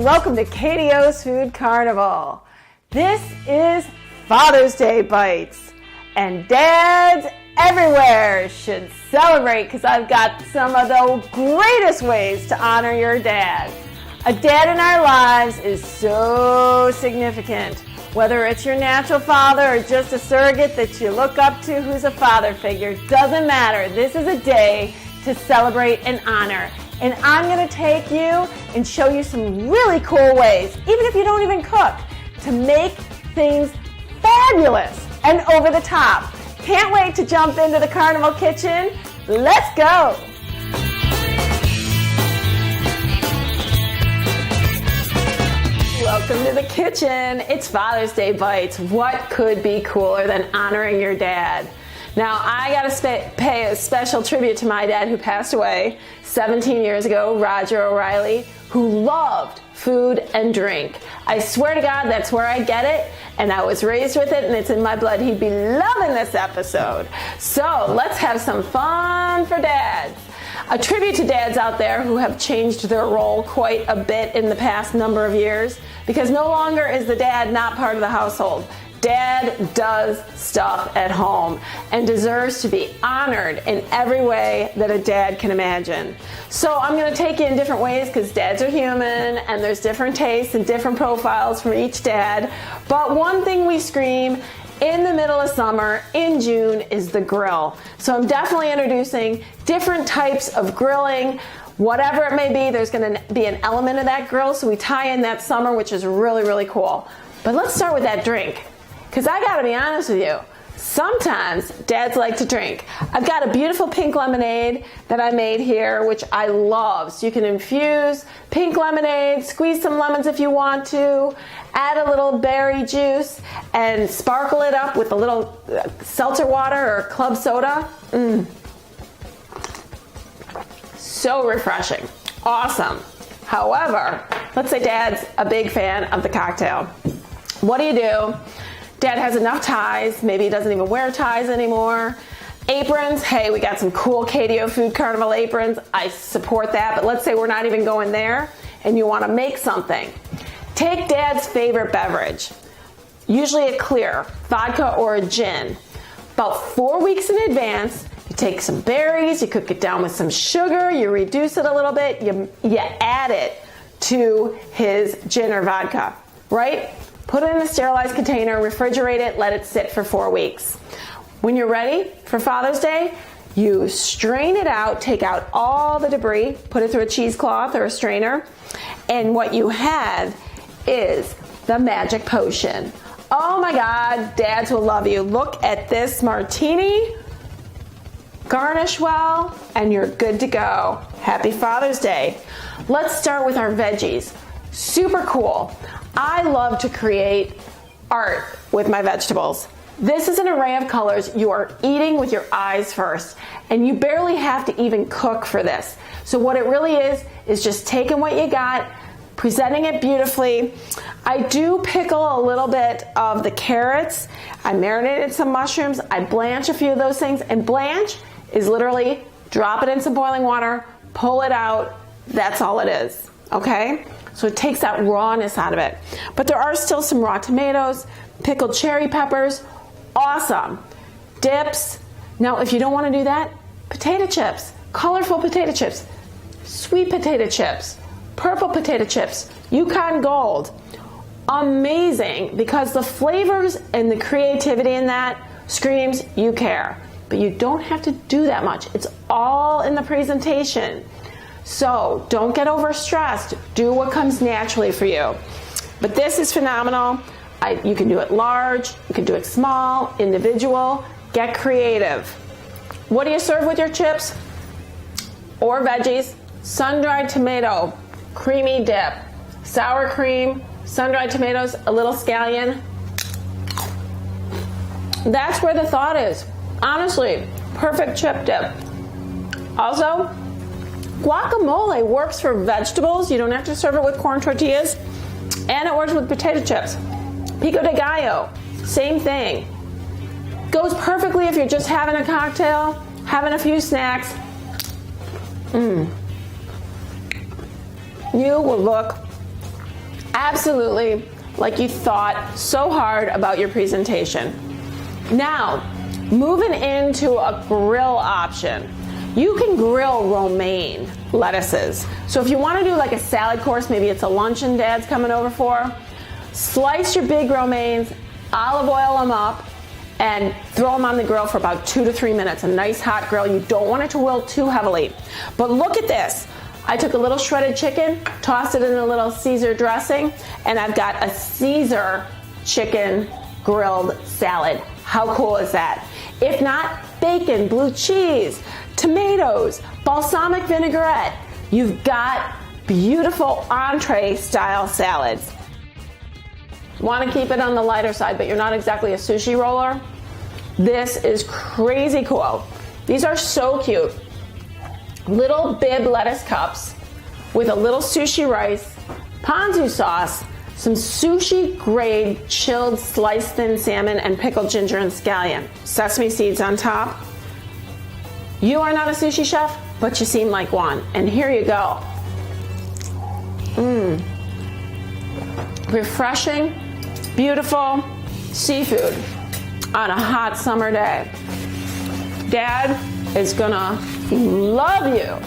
and welcome to KDO's Food Carnival. This is Father's Day Bites, and dads everywhere should celebrate because I've got some of the greatest ways to honor your dad. A dad in our lives is so significant. Whether it's your natural father or just a surrogate that you look up to who's a father figure, doesn't matter. This is a day to celebrate and honor. And I'm going to take you and show you some really cool ways, even if you don't even cook, to make things fabulous and over the top. Can't wait to jump into the Carnival kitchen. Let's go! Welcome to the kitchen. It's Father's Day Bites. What could be cooler than honoring your dad? Now, I got to pay a special tribute to my dad who passed away 17 years ago, Roger O'Reilly, who loved food and drink. I swear to God, that's where I get it, and I was raised with it, and it's in my blood. He'd be loving this episode. So let's have some fun for dads. A tribute to dads out there who have changed their role quite a bit in the past number of years, because no longer is the dad not part of the household. Dad does stuff at home and deserves to be honored in every way that a dad can imagine. So I'm going to take you in different ways because dads are human and there's different tastes and different profiles from each dad. But one thing we scream in the middle of summer, in June, is the grill. So I'm definitely introducing different types of grilling. Whatever it may be, there's going to be an element of that grill, so we tie in that summer, which is really, really cool. But let's start with that drink. Because I got to be honest with you, sometimes dads like to drink. I've got a beautiful pink lemonade that I made here, which I love. So you can infuse pink lemonade, squeeze some lemons if you want to, add a little berry juice, and sparkle it up with a little seltzer water or club soda. So refreshing. Awesome. However, let's say dad's a big fan of the cocktail. What do? Dad has enough ties, maybe he doesn't even wear ties anymore. Aprons, hey, we got some cool KDO Food Carnival aprons. I support that, but let's say we're not even going there and you want to make something. Take dad's favorite beverage, usually a clear, vodka or a gin. About 4 weeks in advance, you take some berries, you cook it down with some sugar, you reduce it a little bit, you add it to his gin or vodka, right? Put it in a sterilized container, refrigerate it, let it sit for 4 weeks. When you're ready for Father's Day, you strain it out, take out all the debris, put it through a cheesecloth or a strainer, and what you have is the magic potion. Oh my God, dads will love you. Look at this martini, garnish well, and you're good to go. Happy Father's Day. Let's start with our veggies. Super cool. I love to create art with my vegetables. This is an array of colors. You are eating with your eyes first, and you barely have to even cook for this. So what it really is just taking what you got, presenting it beautifully. I do pickle a little bit of the carrots. I marinated some mushrooms. I blanch a few of those things, and blanch is literally drop it in some boiling water, pull it out. That's all it is, okay? So it takes that rawness out of it. But there are still some raw tomatoes, pickled cherry peppers, awesome. Dips. Now, if you don't want to do that, potato chips, colorful potato chips, sweet potato chips, purple potato chips, Yukon Gold. Amazing, because the flavors and the creativity in that screams you care. But you don't have to do that much. It's all in the presentation. So don't get overstressed. Do what comes naturally for you. But this is phenomenal. You can do it large, you can do it small, individual. Get creative. What do you serve with your chips or veggies? Sun-dried tomato, creamy dip, sour cream, sun-dried tomatoes, a little scallion. That's where the thought is. Honestly, perfect chip dip. Also, guacamole works for vegetables. You don't have to serve it with corn tortillas. And it works with potato chips. Pico de gallo, same thing. Goes perfectly if you're just having a cocktail, having a few snacks. You will look absolutely like you thought so hard about your presentation. Now, moving into a grill option. You can grill romaine lettuces. So if you want to do like a salad course, maybe it's a luncheon Dad's coming over for, slice your big romaines, olive oil them up, and throw them on the grill for about 2 to 3 minutes. A nice hot grill. You don't want it to wilt too heavily. But look at this. I took a little shredded chicken, tossed it in a little Caesar dressing, and I've got a Caesar chicken grilled salad. How cool is that? If not, bacon, blue cheese, tomatoes, balsamic vinaigrette. You've got beautiful entree style salads. Want to keep it on the lighter side, but you're not exactly a sushi roller? This is crazy cool. These are so cute. Little bib lettuce cups with a little sushi rice, ponzu sauce, some sushi grade chilled sliced thin salmon, and pickled ginger and scallion. Sesame seeds on top. You are not a sushi chef, but you seem like one. And here you go. Refreshing, beautiful seafood on a hot summer day. Dad is gonna love you.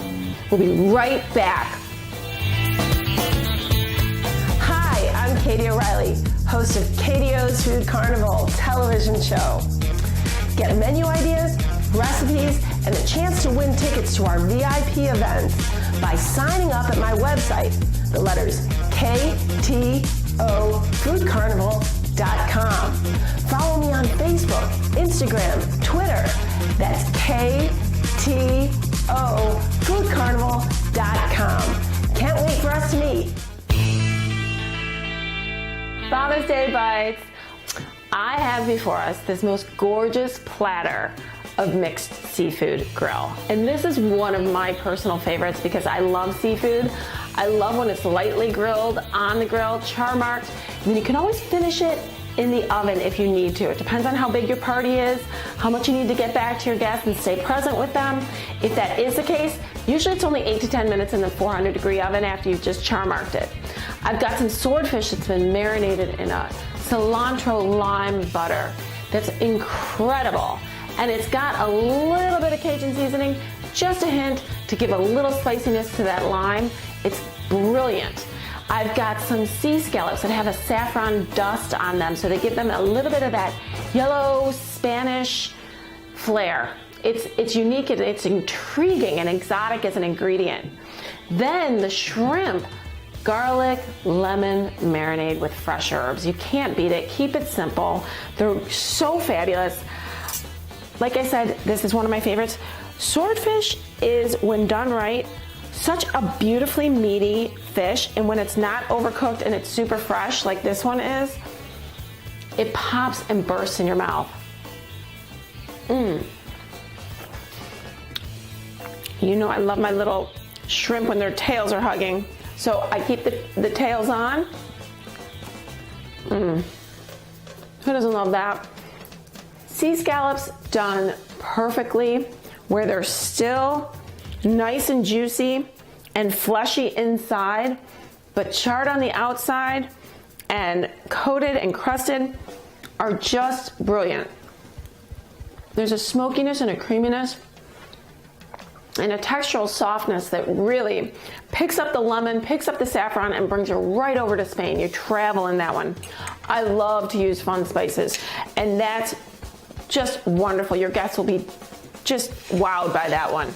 We'll be right back. Hi, I'm Katie O'Reilly, host of KDO's Food Carnival television show. Get menu ideas, recipes, and a chance to win tickets to our VIP events by signing up at my website, the letters KTOFoodCarnival.com. Follow me on Facebook, Instagram, Twitter. That's KTOFoodCarnival.com. Can't wait for us to meet. Father's Day Bites. I have before us this most gorgeous platter of mixed seafood grill. And this is one of my personal favorites because I love seafood. I love when it's lightly grilled on the grill, char marked, and then you can always finish it in the oven if you need to. It depends on how big your party is, how much you need to get back to your guests and stay present with them. If that is the case, usually it's only 8 to 10 minutes in the 400-degree oven after you've just char marked it. I've got some swordfish that's been marinated in a cilantro lime butter that's incredible. And it's got a little bit of Cajun seasoning, just a hint to give a little spiciness to that lime. It's brilliant. I've got some sea scallops that have a saffron dust on them, so they give them a little bit of that yellow Spanish flair. It's unique and it's intriguing and exotic as an ingredient. Then the shrimp, garlic, lemon marinade with fresh herbs. You can't beat it. Keep it simple. They're so fabulous. Like I said, this is one of my favorites. Swordfish is, when done right, such a beautifully meaty fish, and when it's not overcooked and it's super fresh like this one is, it pops and bursts in your mouth. You know I love my little shrimp when their tails are hugging, so I keep the tails on. Who doesn't love that? Sea scallops done perfectly, where they're still nice and juicy and fleshy inside, but charred on the outside and coated and crusted, are just brilliant. There's a smokiness and a creaminess and a textural softness that really picks up the lemon, picks up the saffron, and brings you right over to Spain. You travel in that one. I love to use fun spices, and that's just wonderful. Your guests will be just wowed by that one.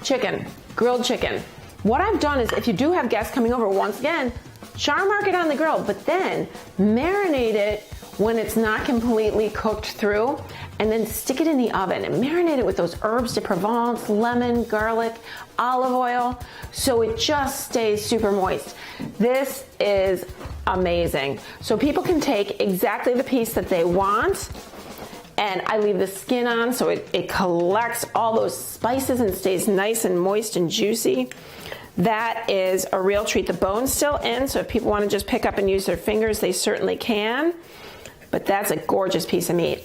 Chicken, grilled chicken. What I've done is, if you do have guests coming over, once again, char mark it on the grill, but then marinate it when it's not completely cooked through, and then stick it in the oven and marinate it with those herbs de Provence, lemon, garlic, olive oil, so it just stays super moist. This is amazing. So people can take exactly the piece that they want, and I leave the skin on so it collects all those spices and stays nice and moist and juicy. That is a real treat. The bone's still in, so if people want to just pick up and use their fingers, they certainly can. But that's a gorgeous piece of meat.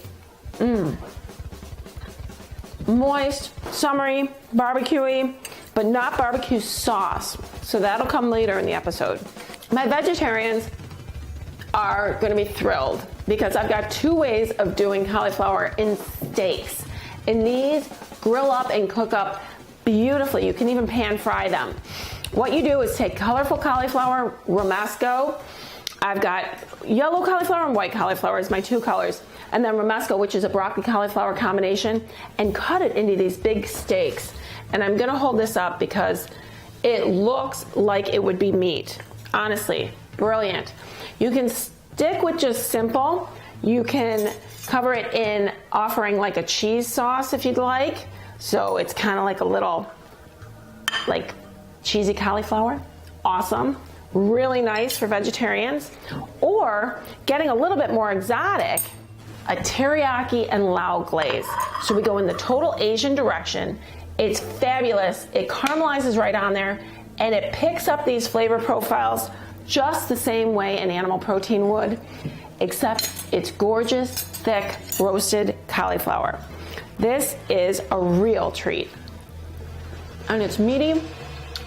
Moist, summery, barbecuey, but not barbecue sauce. So that'll come later in the episode. My vegetarians are going to be thrilled because I've got 2 ways of doing cauliflower in steaks. And these grill up and cook up beautifully. You can even pan fry them. What you do is take colorful cauliflower, romesco. I've got yellow cauliflower and white cauliflower is my 2 colors. And then romesco, which is a broccoli cauliflower combination, and cut it into these big steaks. And I'm gonna hold this up because it looks like it would be meat. Honestly, brilliant. You can stick with just simple. You can cover it in offering like a cheese sauce if you'd like. So it's kind of like a little, like cheesy cauliflower. Awesome. Really nice for vegetarians. Or getting a little bit more exotic, a teriyaki and lao glaze. So we go in the total Asian direction. It's fabulous. It caramelizes right on there, and it picks up these flavor profiles just the same way an animal protein would, except it's gorgeous, thick, roasted cauliflower. This is a real treat. And it's meaty,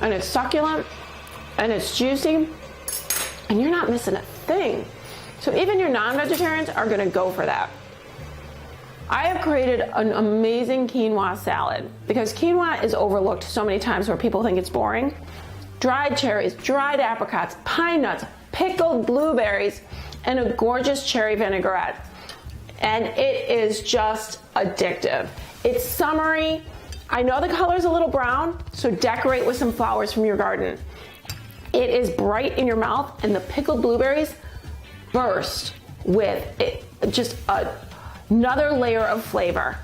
and it's succulent, and it's juicy, and you're not missing a thing. So even your non-vegetarians are gonna go for that. I have created an amazing quinoa salad because quinoa is overlooked so many times where people think it's boring. Dried cherries, dried apricots, pine nuts, pickled blueberries, and a gorgeous cherry vinaigrette. And it is just addictive. It's summery. I know the color's a little brown, so decorate with some flowers from your garden. It is bright in your mouth, and the pickled blueberries burst with it, just another layer of flavor.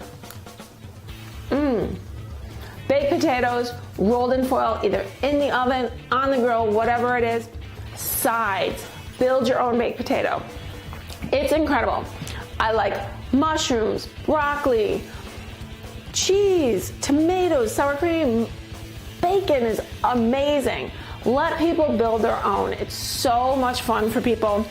Baked potatoes rolled in foil, either in the oven, on the grill, whatever it is. Sides, build your own baked potato. It's incredible. I like mushrooms, broccoli, cheese, tomatoes, sour cream. Bacon is amazing. Let people build their own. It's so much fun for people.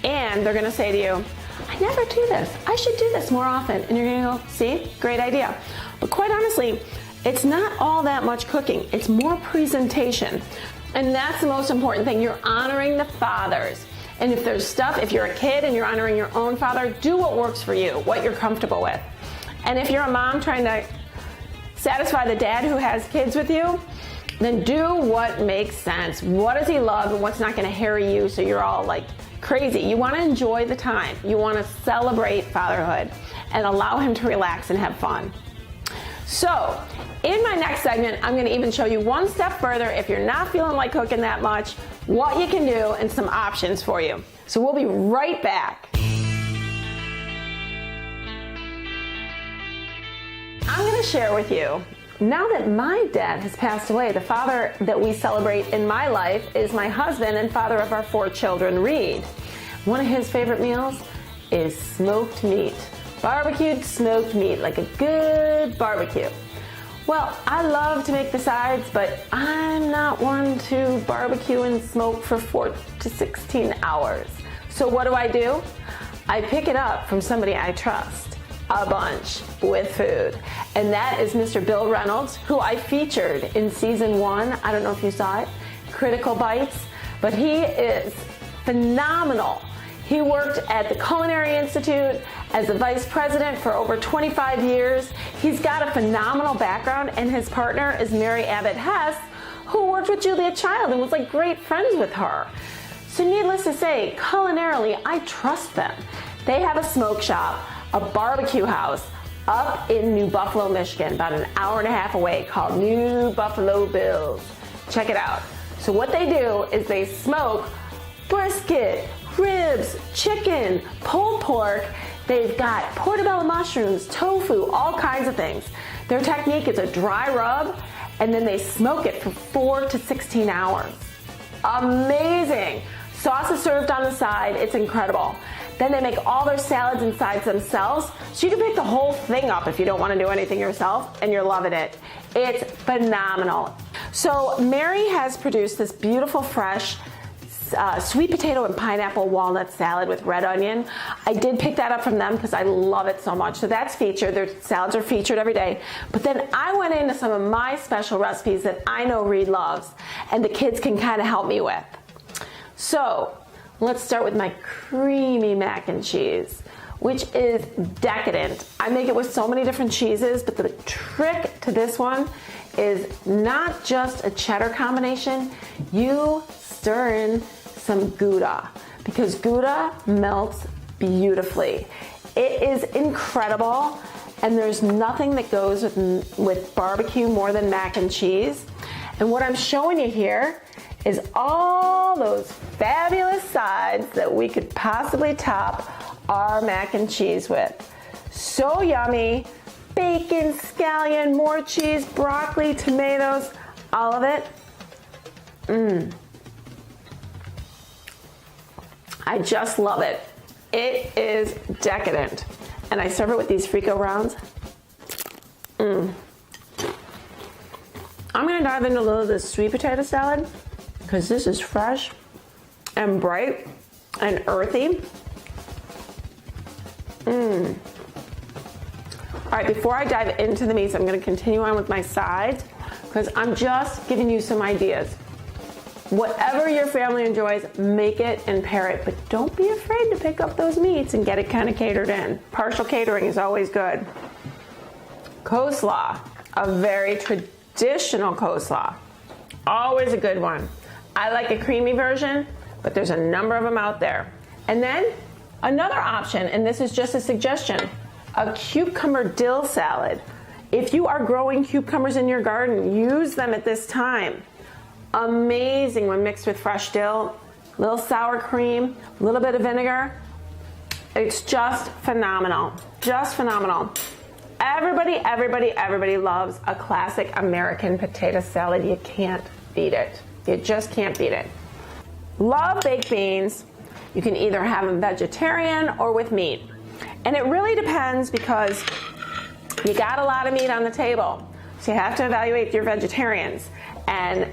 And they're gonna say to you, I never do this. I should do this more often. And you're gonna go, see, great idea. But quite honestly, it's not all that much cooking. It's more presentation. And that's the most important thing. You're honoring the fathers. And if there's stuff, if you're a kid and you're honoring your own father, do what works for you, what you're comfortable with. And if you're a mom trying to satisfy the dad who has kids with you, then do what makes sense. What does he love and what's not gonna harry you so you're all like crazy? You wanna enjoy the time. You wanna celebrate fatherhood and allow him to relax and have fun. So, in my next segment, I'm gonna even show you one step further if you're not feeling like cooking that much, what you can do and some options for you. So we'll be right back. I'm gonna share with you, now that my dad has passed away, the father that we celebrate in my life is my husband and father of our 4 children, Reed. One of his favorite meals is smoked meat. Barbecued smoked meat, like a good barbecue. Well, I love to make the sides, but I'm not one to barbecue and smoke for 4 to 16 hours. So what do? I pick it up from somebody I trust a bunch with food. And that is Mr. Bill Reynolds, who I featured in season 1. I don't know if you saw it, Critical Bites, but he is phenomenal. He worked at the Culinary Institute as a vice president for over 25 years. He's got a phenomenal background, and his partner is Mary Abbott Hess, who worked with Julia Child and was like great friends with her. So needless to say, culinarily, I trust them. They have a smoke shop, a barbecue house up in New Buffalo, Michigan, about an hour and a half away, called New Buffalo Bill's. Check it out. So what they do is they smoke brisket, ribs, chicken, pulled pork. They've got portobello mushrooms, tofu, all kinds of things. Their technique is a dry rub, and then they smoke it for 4 to 16 hours. Amazing. Sauce is served on the side. It's incredible. Then they make all their salads and sides themselves, so you can pick the whole thing up if you don't want to do anything yourself, and you're loving it. It's phenomenal. So Mary has produced this beautiful, fresh, sweet potato and pineapple walnut salad with red onion. I did pick that up from them because I love it so much. So that's featured. Their salads are featured every day. But then I went into some of my special recipes that I know Reed loves and the kids can kind of help me with. So let's start with my creamy mac and cheese, which is decadent. I make it with so many different cheeses, but the trick to this one is not just a cheddar combination. You stir in some Gouda, because Gouda melts beautifully. It is incredible, and there's nothing that goes with barbecue more than mac and cheese. And what I'm showing you here is all those fabulous sides that we could possibly top our mac and cheese with. So yummy. Bacon, scallion, more cheese, broccoli, tomatoes, all of it. I just love it. It is decadent. And I serve it with these Frico rounds. I'm gonna dive into a little of this sweet potato salad because this is fresh and bright and earthy. All right, before I dive into the meats, I'm gonna continue on with my sides because I'm just giving you some ideas. Whatever your family enjoys, make it and pair it, but don't be afraid to pick up those meats and get it kind of catered in. Partial catering is always good. Coleslaw, a very traditional coleslaw. Always a good one. I like a creamy version, but there's a number of them out there. And then another option, and this is just a suggestion, a cucumber dill salad. If you are growing cucumbers in your garden, use them at this time. Amazing when mixed with fresh dill, little sour cream, a little bit of vinegar. It's just phenomenal, just phenomenal. Everybody loves a classic American potato salad. You can't beat it. You just can't beat it. Love baked beans. You can either have them vegetarian or with meat. And it really depends because you got a lot of meat on the table. So you have to evaluate your vegetarians. And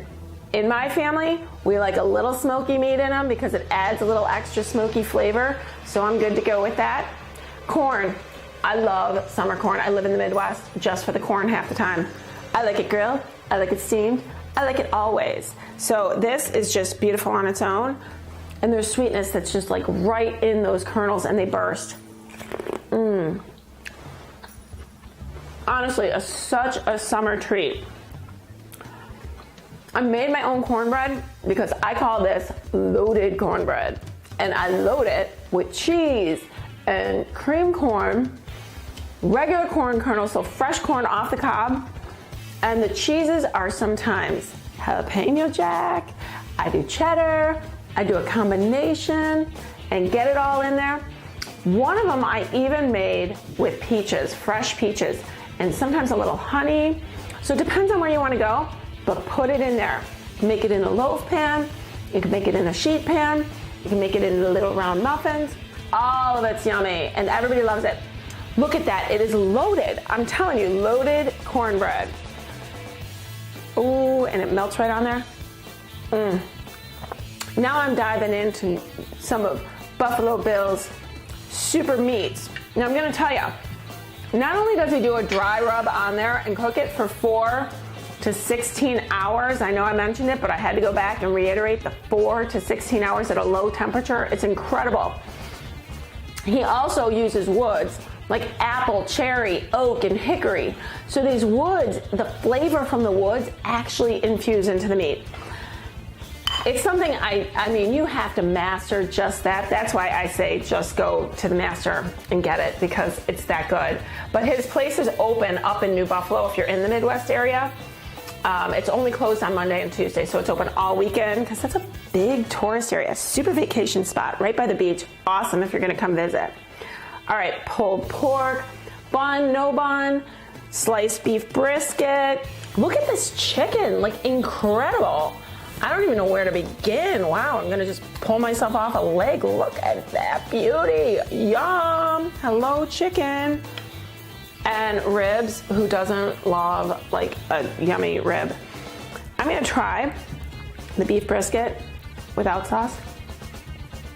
in my family, we like a little smoky meat in them because it adds a little extra smoky flavor. So I'm good to go with that. Corn. I love summer corn. I live in the Midwest just for the corn half the time. I like it grilled. I like it steamed. I like it always. So this is just beautiful on its own. And there's sweetness that's just like right in those kernels and they burst. Honestly, such a summer treat. I made my own cornbread because I call this loaded cornbread. And I load it with cheese and cream corn, regular corn kernels, so fresh corn off the cob. And the cheeses are sometimes jalapeno jack, I do cheddar, I do a combination and get it all in there. One of them I even made with peaches, fresh peaches, and sometimes a little honey. So it depends on where you want to go, but put it in there. Make it in a loaf pan, you can make it in a sheet pan, you can make it into little round muffins. All of it's yummy and everybody loves it. Look at that, it is loaded. I'm telling you, loaded cornbread. Ooh, and it melts right on there. Now I'm diving into some of Buffalo Bill's super meats. Now I'm gonna tell you, not only does he do a dry rub on there and cook it for 4 to 16 hours, I know I mentioned it, but I had to go back and reiterate the 4 to 16 hours at a low temperature. It's incredible. He also uses woods like apple, cherry, oak, and hickory. So these woods, the flavor from the woods actually infuse into the meat. It's something I mean, you have to master just that. That's why I say just go to the master and get it because it's that good. But his place is open up in New Buffalo if you're in the Midwest area. It's only closed on Monday and Tuesday, so it's open all weekend because that's a big tourist area, super vacation spot right by the beach. Awesome if you're gonna come visit. All right, pulled pork, bun, no bun, sliced beef brisket. Look at this chicken, like incredible. I don't even know where to begin. Wow, I'm gonna just pull myself off a leg. Look at that beauty. Yum. Hello, chicken. And ribs. Who doesn't love like a yummy rib? I'm gonna try the beef brisket without sauce.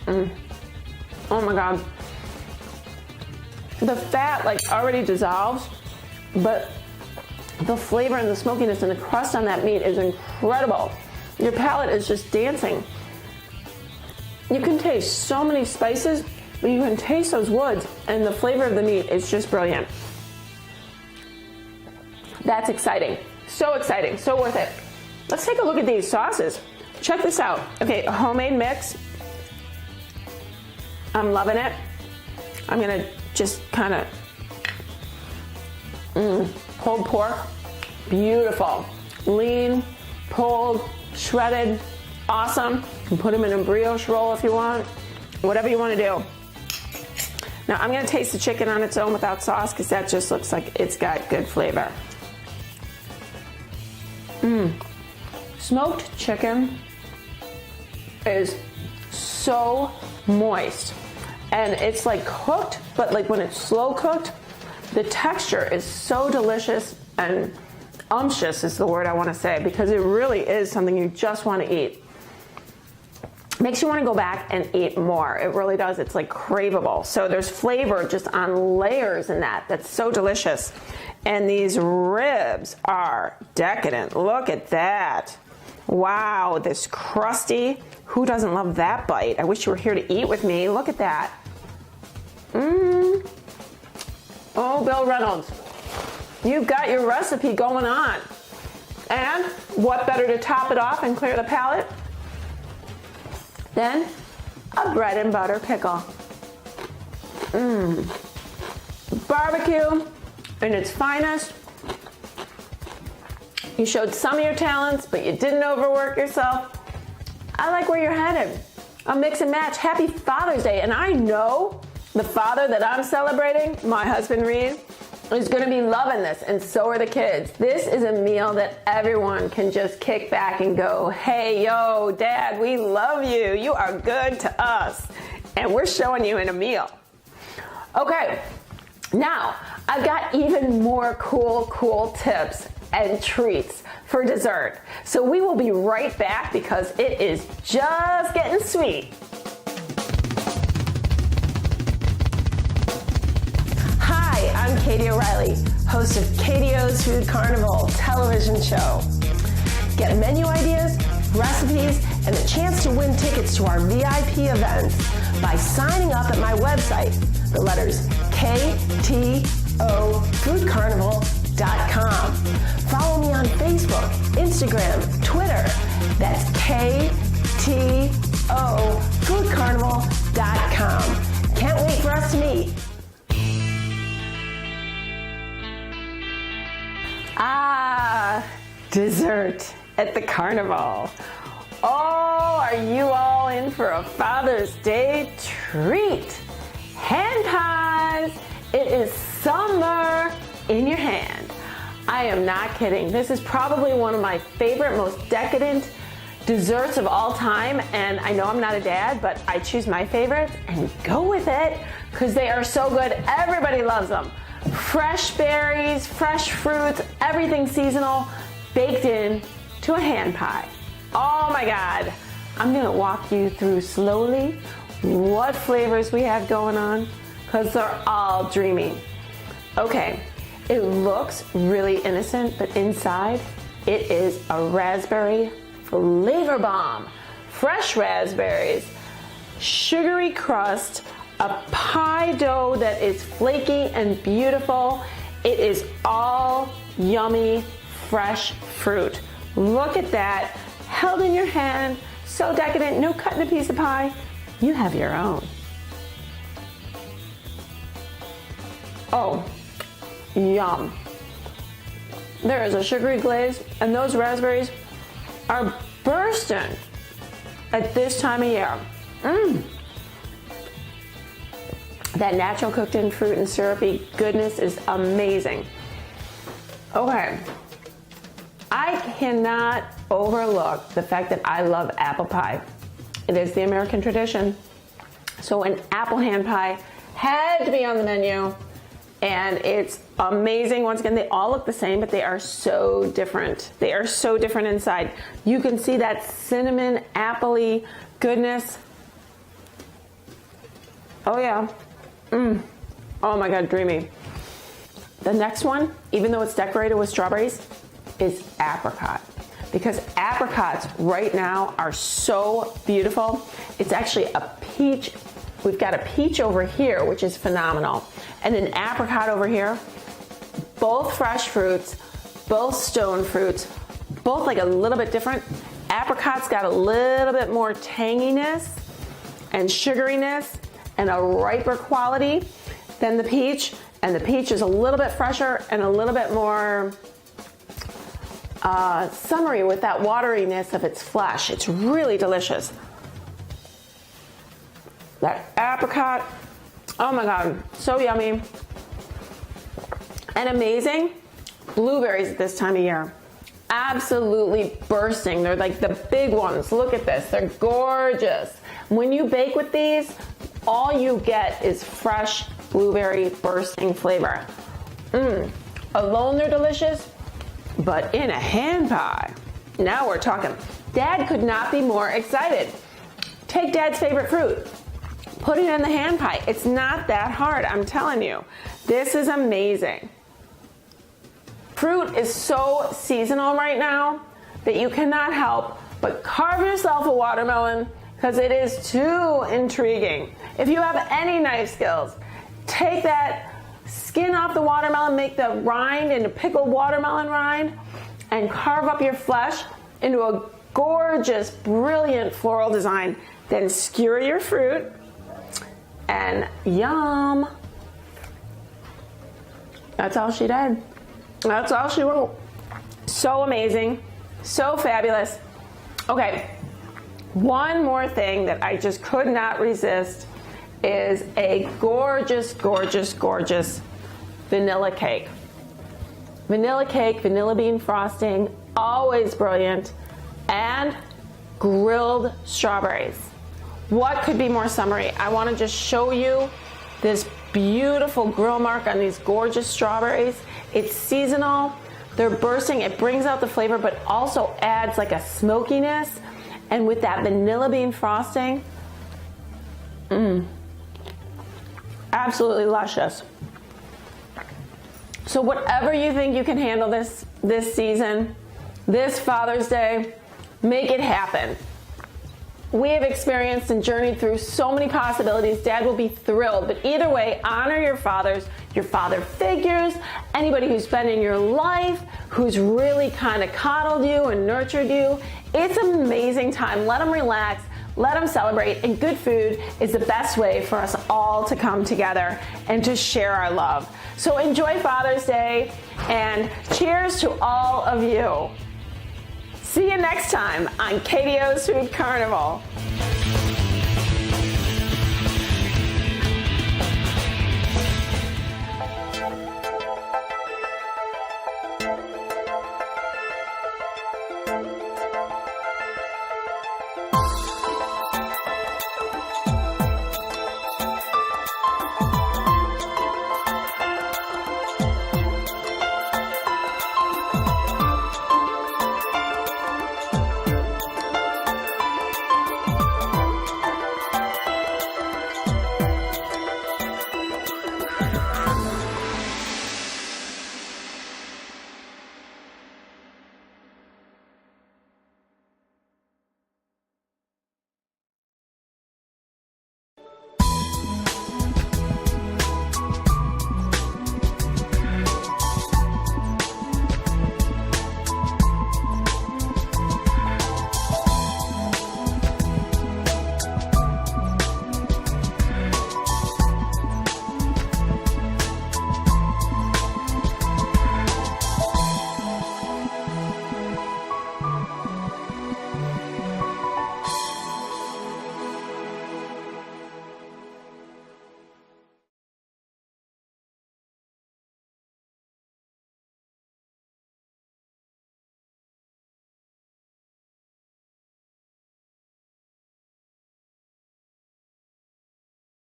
Oh my God. The fat like already dissolves, but the flavor and the smokiness and the crust on that meat is incredible. Your palate is just dancing. You can taste so many spices, but you can taste those woods, and the flavor of the meat is just brilliant. That's exciting. So exciting, so worth it. Let's take a look at these sauces. Check this out. Okay, a homemade mix. I'm loving it. I'm gonna just kind of, pulled pork, beautiful. Lean, pulled, shredded, awesome. You can put them in a brioche roll if you want, whatever you want to do. Now I'm gonna taste the chicken on its own without sauce because that just looks like it's got good flavor. Smoked chicken is so moist, and it's like cooked, but like when it's slow cooked, the texture is so delicious, and umptious is the word I want to say, because it really is something you just want to eat. Makes you want to go back and eat more. It really does. It's like craveable. So there's flavor just on layers in that. That's so delicious. And these ribs are decadent. Look at that. Wow, this crusty. Who doesn't love that bite? I wish you were here to eat with me. Look at that. Oh, Bill Reynolds, you've got your recipe going on. And what better to top it off and clear the palate than a bread and butter pickle. Barbecue in its finest. You showed some of your talents, but you didn't overwork yourself. I like where you're headed. A mix and match. Happy Father's Day. And I know the father that I'm celebrating, my husband Reed, is going to be loving this, and so are the kids. This is a meal that everyone can just kick back and go, hey, yo, Dad, we love you. You are good to us. And we're showing you in a meal. Okay, now I've got even more cool tips and treats for dessert. So we will be right back because it is just getting sweet. Hi, I'm Katie O'Reilly, host of Katie O's Food Carnival television show. Get menu ideas, recipes, and the chance to win tickets to our VIP events by signing up at my website, the letters KTOFoodCarnival.com. Follow me on Facebook, Instagram, Twitter. That's KTOFoodCarnival.com. Can't wait for us to meet. Dessert at the carnival. Oh, are you all in for a Father's Day treat? Hand pies. It is summer in your hand. I am not kidding. This is probably one of my favorite, most decadent desserts of all time. And I know I'm not a dad, but I choose my favorites and go with it because they are so good. Everybody loves them. Fresh berries, fresh fruits, everything seasonal, baked in to a hand pie. Oh my God. I'm gonna walk you through slowly what flavors we have going on because they're all dreamy. Okay, it looks really innocent, but inside it is a raspberry flavor bomb. Fresh raspberries, sugary crust, a pie dough that is flaky and beautiful. It is all yummy, fresh fruit. Look at that, held in your hand, so decadent, no cutting a piece of pie. You have your own. Oh, yum. There is a sugary glaze, and those raspberries are bursting at this time of year. That natural cooked in fruit and syrupy goodness is amazing. Okay, I cannot overlook the fact that I love apple pie. It is the American tradition. So an apple hand pie had to be on the menu, and it's amazing. Once again, they all look the same, but they are so different. They are so different inside. You can see that cinnamon, apple-y goodness. Oh yeah. Oh my God, dreamy. The next one, even though it's decorated with strawberries, is apricot. because apricots right now are so beautiful. It's actually a peach. We've got a peach over here, which is phenomenal, and an apricot over here. Both fresh fruits, both stone fruits, both like a little bit different. Apricot's got a little bit more tanginess and sugariness and a riper quality than the peach, and the peach is a little bit fresher and a little bit more summery with that wateriness of its flesh. It's really delicious. That apricot, oh my God, so yummy. And amazing. Blueberries at this time of year. Absolutely bursting. They're like the big ones. Look at this. They're gorgeous. When you bake with these, all you get is fresh blueberry bursting flavor. Alone they're delicious, but in a hand pie, now we're talking. Dad could not be more excited. Take Dad's favorite fruit, put it in the hand pie. It's not that hard, I'm telling you. This is amazing. Fruit is so seasonal right now that you cannot help but carve yourself a watermelon because it is too intriguing. If you have any knife skills, take that skin off the watermelon, make the rind into pickled watermelon rind, and carve up your flesh into a gorgeous, brilliant floral design. Then skewer your fruit, and yum. That's all she did. That's all she wrote. So amazing, so fabulous. Okay, one more thing that I just could not resist is a gorgeous, gorgeous, gorgeous vanilla cake. Vanilla cake, vanilla bean frosting, always brilliant, and grilled strawberries. What could be more summery? I want to just show you this beautiful grill mark on these gorgeous strawberries. It's seasonal, they're bursting, it brings out the flavor, but also adds like a smokiness. And with that vanilla bean frosting, absolutely luscious. So whatever you think you can handle this season, this Father's Day, make it happen. We have experienced and journeyed through so many possibilities. Dad will be thrilled. But either way, honor your fathers, your father figures, anybody who's been in your life, who's really kind of coddled you and nurtured you. It's an amazing time. Let them relax. Let them celebrate. And good food is the best way for us all to come together and to share our love. So enjoy Father's Day, and cheers to all of you. See you next time on KDO's Food Carnival.